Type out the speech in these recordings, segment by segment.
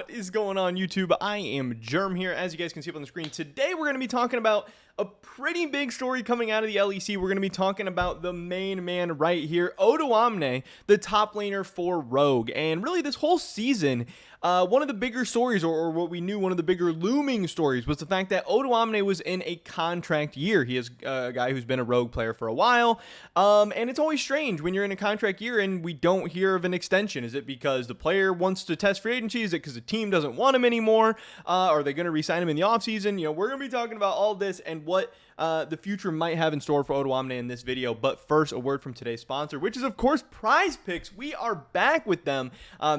What is going on, YouTube? I am Germ here, as you guys can see up on the screen. Today we're going to be talking about a pretty big story coming out of the LEC. We're going to be talking about the main man right here, Odoamne, the top laner for Rogue. And really this whole season, one of the bigger stories, or what we knew, one of the bigger looming stories, was the fact that Odoamne was in a contract year. He is a guy who's been a Rogue player for a while, and it's always strange when you're in a contract year and we don't hear of an extension. Is it because the player wants to test free agency? Is it because the team doesn't want him anymore? Are they going to re-sign him in the offseason? You know, we're going to be talking about all this and what the future might have in store for Odoamne in this video. But first, a word from today's sponsor, which is, of course, Prize Picks. We are back with them.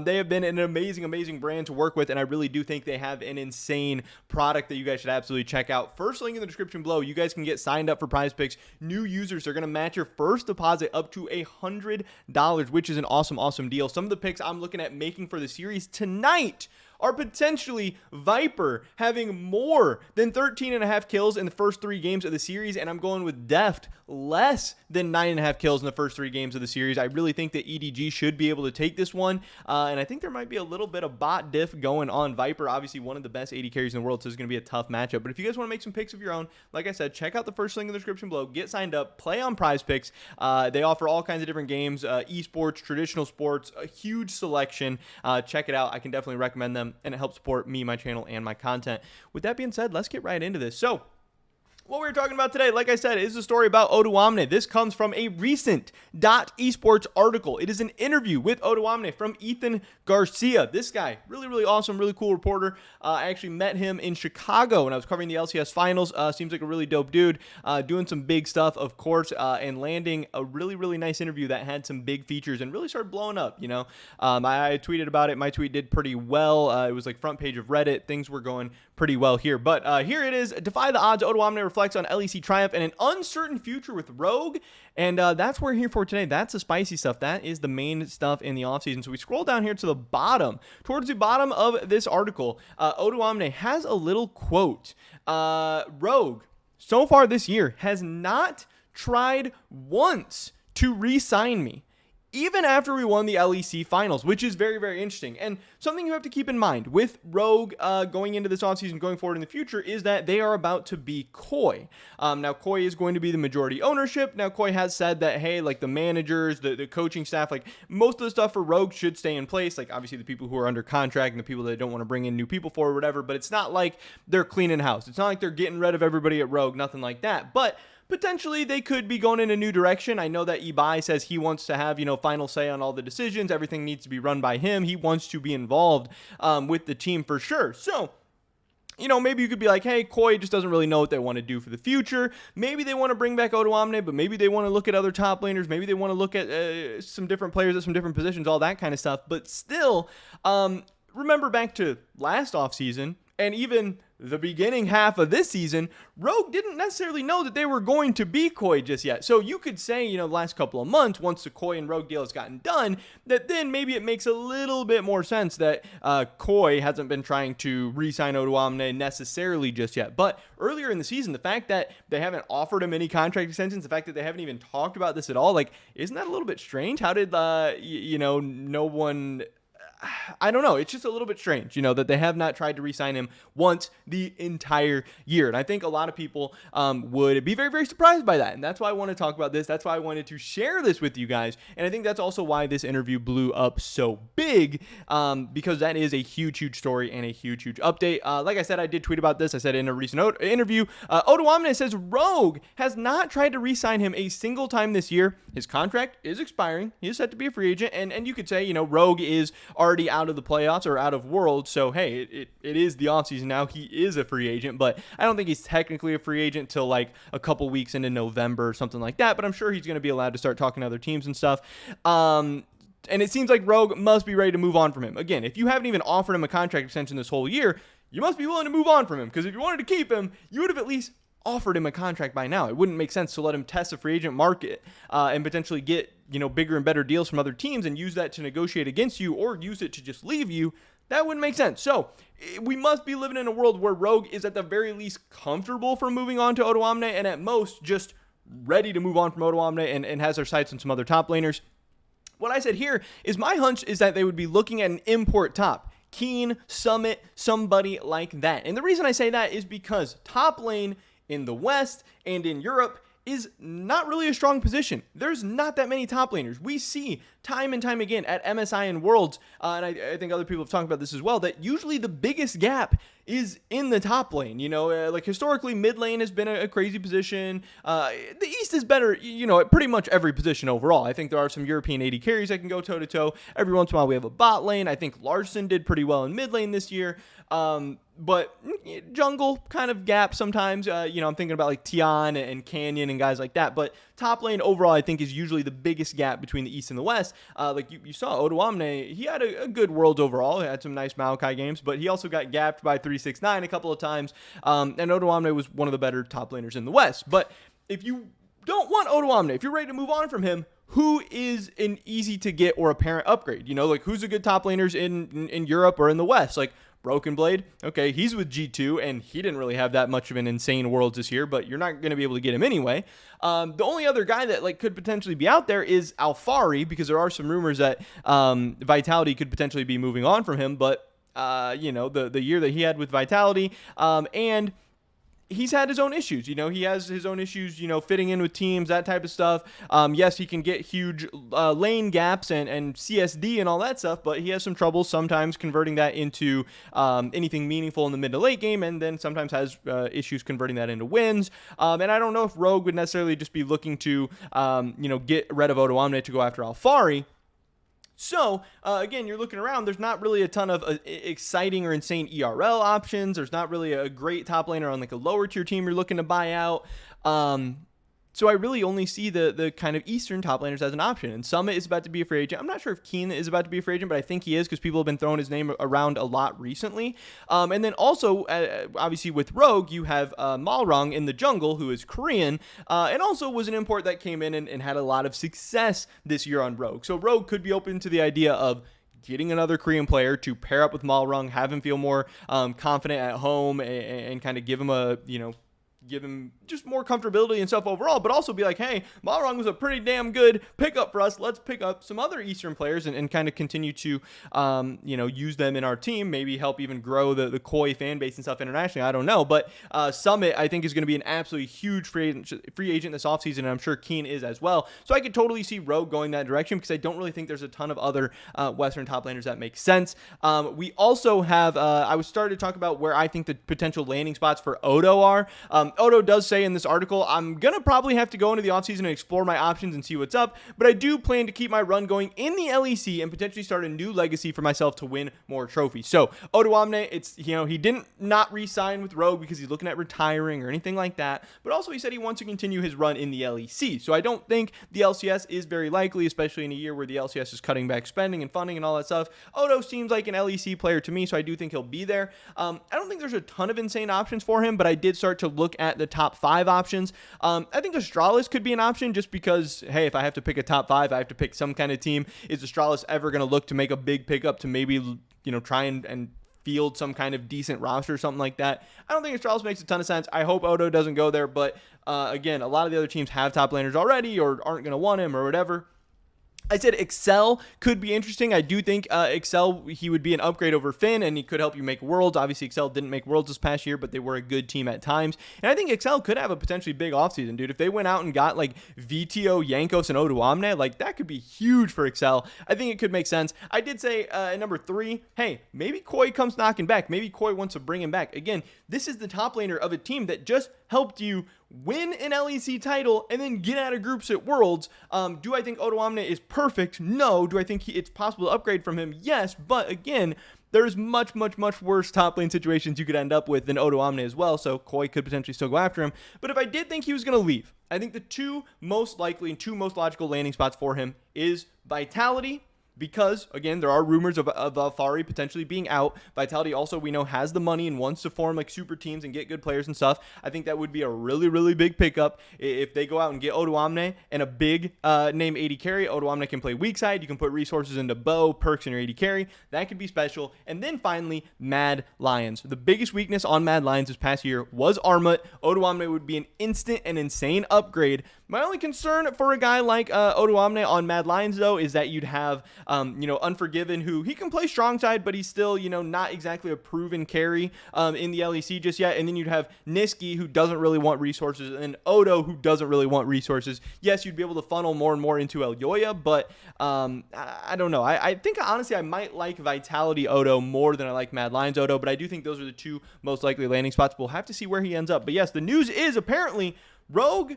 They have been an amazing brand to work with, and I really do think they have an insane product that you guys should absolutely check out. First link in the description below. You guys can get signed up for Prize Picks. New users are going to match your first deposit up to $100, which is an awesome deal. Some of the picks I'm looking at making for the series tonight are potentially Viper having more than 13.5 kills in the first 3 games of the series, and I'm going with Deft less than 9.5 kills in the first 3 games of the series. I really think that EDG should be able to take this one, and I think there might be a little bit of bot diff going on Viper. Obviously, one of the best AD carries in the world, so it's going to be a tough matchup. But if you guys want to make some picks of your own, like I said, check out the first link in the description below. Get signed up, play on Prize Picks. They offer all kinds of different games, esports, traditional sports, a huge selection. Check it out. I can definitely recommend them, and it helps support me, my channel, and my content. With that being said, let's get right into this. So, what we're talking about today, like I said, is a story about Odoamne. This comes from a recent .esports article. It is an interview with Odoamne from Ethan Garcia. This guy, really awesome, really cool reporter. I actually met him in Chicago when I was covering the LCS finals. Seems like a really dope dude, doing some big stuff, of course, and landing a really nice interview that had some big features and really started blowing up, you know. I tweeted about it. My tweet did pretty well. It was like front page of Reddit. Things were going pretty well here. But here it is. Defy the odds. Odoamne reflects on LEC triumph and an uncertain future with Rogue. And that's what we're here for today. That's the spicy stuff. That is the main stuff in the offseason. So we scroll down here to the bottom. Towards the bottom of this article, Odoamne has a little quote. Rogue, so far this year, has not tried once to re-sign me, even after we won the LEC finals, which is very interesting. And something you have to keep in mind with Rogue going into this offseason, going forward in the future, is that they are about to be Koi. Now, Koi is going to be the majority ownership. Now, Koi has said that, hey, like the managers, the coaching staff, like most of the stuff for Rogue should stay in place. Like, obviously, the people who are under contract and the people that don't want to bring in new people for or whatever, but it's not like they're cleaning house. It's not like they're getting rid of everybody at Rogue, nothing like that. But potentially, they could be going in a new direction. I know that Ibai says he wants to have, final say on all the decisions. Everything needs to be run by him. He wants to be involved with the team for sure. So, maybe you could be like, hey, Koi just doesn't really know what they want to do for the future. Maybe they want to bring back Odoamne, but maybe they want to look at other top laners. Maybe they want to look at some different players at some different positions, all that kind of stuff. But still, remember back to last offseason and even the beginning half of this season, Rogue didn't necessarily know that they were going to be Koi just yet. So you could say, the last couple of months, once the Koi and Rogue deal has gotten done, that then maybe it makes a little bit more sense that Koi hasn't been trying to re-sign Odoamne necessarily just yet. But earlier in the season, the fact that they haven't offered him any contract extensions, the fact that they haven't even talked about this at all, like, isn't that a little bit strange? How did, no one... I don't know. It's just a little bit strange, that they have not tried to re-sign him once the entire year. And I think a lot of people would be very surprised by that. And that's why I want to talk about this. That's why I wanted to share this with you guys. And I think that's also why this interview blew up so big, because that is a huge story and a huge update. Like I said, I did tweet about this. I said in a recent interview, Odoamne says Rogue has not tried to re-sign him a single time this year. His contract is expiring. He is set to be a free agent. And you could say, Rogue is already out of the playoffs or out of Worlds, so hey, it is the offseason now. He is a free agent, but I don't think he's technically a free agent till like a couple weeks into November or something like that, but I'm sure he's going to be allowed to start talking to other teams and stuff. And it seems like Rogue must be ready to move on from him. Again, if you haven't even offered him a contract extension this whole year, you must be willing to move on from him, because if you wanted to keep him, you would have at least offered him a contract by now. It wouldn't make sense to let him test the free agent market and potentially get bigger and better deals from other teams and use that to negotiate against you, or use it to just leave you. That wouldn't make sense. So we must be living in a world where Rogue is at the very least comfortable for moving on to Odoamne, and at most just ready to move on from Odoamne and has their sights on some other top laners. What I said here is my hunch is that they would be looking at an import top. Keen, Summit, somebody like that. And the reason I say that is because top lane in the West and in Europe is not really a strong position. There's not that many top laners. We see time and time again at MSI and Worlds, and I think other people have talked about this as well, that usually the biggest gap is in the top lane. Like historically, mid lane has been a crazy position. The East is better, at pretty much every position overall. I think there are some European AD carries that can go toe-to-toe. Every once in a while, we have a bot lane. I think Larson did pretty well in mid lane this year. But jungle kind of gap sometimes. I'm thinking about like Tian and Canyon and guys like that. But top lane overall, I think, is usually the biggest gap between the East and the West. Like you saw Odoamne, he had a good Worlds overall. He had some nice Maokai games, but he also got gapped by 369 a couple of times. And Odoamne was one of the better top laners in the West. But if you don't want Odoamne, if you're ready to move on from him, who is an easy to get or apparent upgrade? Like who's a good top laners in Europe or in the West? Like Broken Blade, okay, he's with G2, and he didn't really have that much of an insane Worlds this year, but you're not going to be able to get him anyway. The only other guy that could potentially be out there is Alfari, because there are some rumors that Vitality could potentially be moving on from him, but the year that he had with Vitality, and he's had his own issues. He has his own issues, fitting in with teams, that type of stuff. Yes, he can get huge lane gaps and CSD and all that stuff, but he has some trouble sometimes converting that into anything meaningful in the mid to late game, and then sometimes has issues converting that into wins. And I don't know if Rogue would necessarily just be looking to, get rid of Odoamne to go after Alfari. So, again, you're looking around, there's not really a ton of exciting or insane ERL options. There's not really a great top laner on like a lower tier team you're looking to buy out. So I really only see the kind of Eastern top laners as an option. And Summit is about to be a free agent. I'm not sure if Keen is about to be a free agent, but I think he is because people have been throwing his name around a lot recently. And then also, obviously with Rogue, you have Malrong in the jungle, who is Korean, and also was an import that came in and had a lot of success this year on Rogue. So Rogue could be open to the idea of getting another Korean player to pair up with Malrong, have him feel more confident at home, and kind of give him just more comfortability and stuff overall, but also be like, hey, Malrong was a pretty damn good pickup for us. Let's pick up some other Eastern players and kind of continue to, use them in our team, maybe help even grow the Koi fan base and stuff internationally. I don't know. But Summit, I think, is going to be an absolutely huge free agent this offseason, and I'm sure Keen is as well. So I could totally see Rogue going that direction because I don't really think there's a ton of other Western top laners that make sense. We also have, I was starting to talk about where I think the potential landing spots for Odo are. Odo does say in this article, I'm going to probably have to go into the offseason and explore my options and see what's up, but I do plan to keep my run going in the LEC and potentially start a new legacy for myself to win more trophies. So Odoamne, it's, he didn't not re-sign with Rogue because he's looking at retiring or anything like that, but also he said he wants to continue his run in the LEC. So I don't think the LCS is very likely, especially in a year where the LCS is cutting back spending and funding and all that stuff. Odo seems like an LEC player to me, so I do think he'll be there. I don't think there's a ton of insane options for him, but I did start to look at the top 5 options. I think Astralis could be an option just because, hey, if I have to pick a top 5, I have to pick some kind of team. Is Astralis ever going to look to make a big pickup to maybe, try and field some kind of decent roster or something like that? I don't think Astralis makes a ton of sense. I hope Odo doesn't go there, but again, a lot of the other teams have top laners already or aren't going to want him or whatever. I said Excel could be interesting. I do think Excel, he would be an upgrade over Finn, and he could help you make Worlds. Obviously, Excel didn't make Worlds this past year, but they were a good team at times. And I think Excel could have a potentially big offseason, dude. If they went out and got like VTO, Yankos, and Odoamne, like that could be huge for Excel. I think it could make sense. I did say at number 3, hey, maybe Koi comes knocking back. Maybe Koi wants to bring him back. Again, this is the top laner of a team that just helped you win an LEC title and then get out of groups at Worlds. Do I think Odoamne is perfect? No. Do I think it's possible to upgrade from him? Yes. But again, there's much, much, much worse top lane situations you could end up with than Odoamne as well, so Koi could potentially still go after him. But if I did think he was going to leave, I think the 2 most likely and 2 most logical landing spots for him is Vitality, because, again, there are rumors of Alfari potentially being out. Vitality also, we know, has the money and wants to form like super teams and get good players and stuff. I think that would be a really, really big pickup if they go out and get Odoamne and a big name AD carry. Odoamne can play weak side. You can put resources into bow, perks, and your AD carry. That could be special. And then finally, Mad Lions. The biggest weakness on Mad Lions this past year was Armut. Odoamne would be an instant and insane upgrade. My only concern for a guy like Odoamne on Mad Lions, though, is that you'd have, Unforgiven, who he can play strong side, but he's still, not exactly a proven carry in the LEC just yet. And then you'd have Niski, who doesn't really want resources, and Odo, who doesn't really want resources. Yes, you'd be able to funnel more and more into Elyoya, but I don't know. I think, honestly, I might like Vitality Odo more than I like Mad Lions Odo, but I do think those are the two most likely landing spots. We'll have to see where he ends up. But yes, the news is apparently Rogue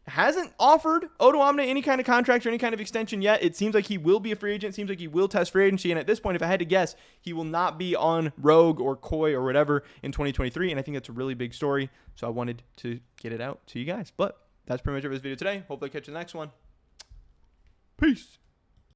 hasn't offered Odoamne any kind of contract or any kind of extension yet. It seems like he will be a free agent. It seems like he will test free agency. And at this point, if I had to guess, he will not be on Rogue or Koi or whatever in 2023. And I think that's a really big story. So I wanted to get it out to you guys. But that's pretty much it for this video today. Hopefully I catch you in the next one. Peace.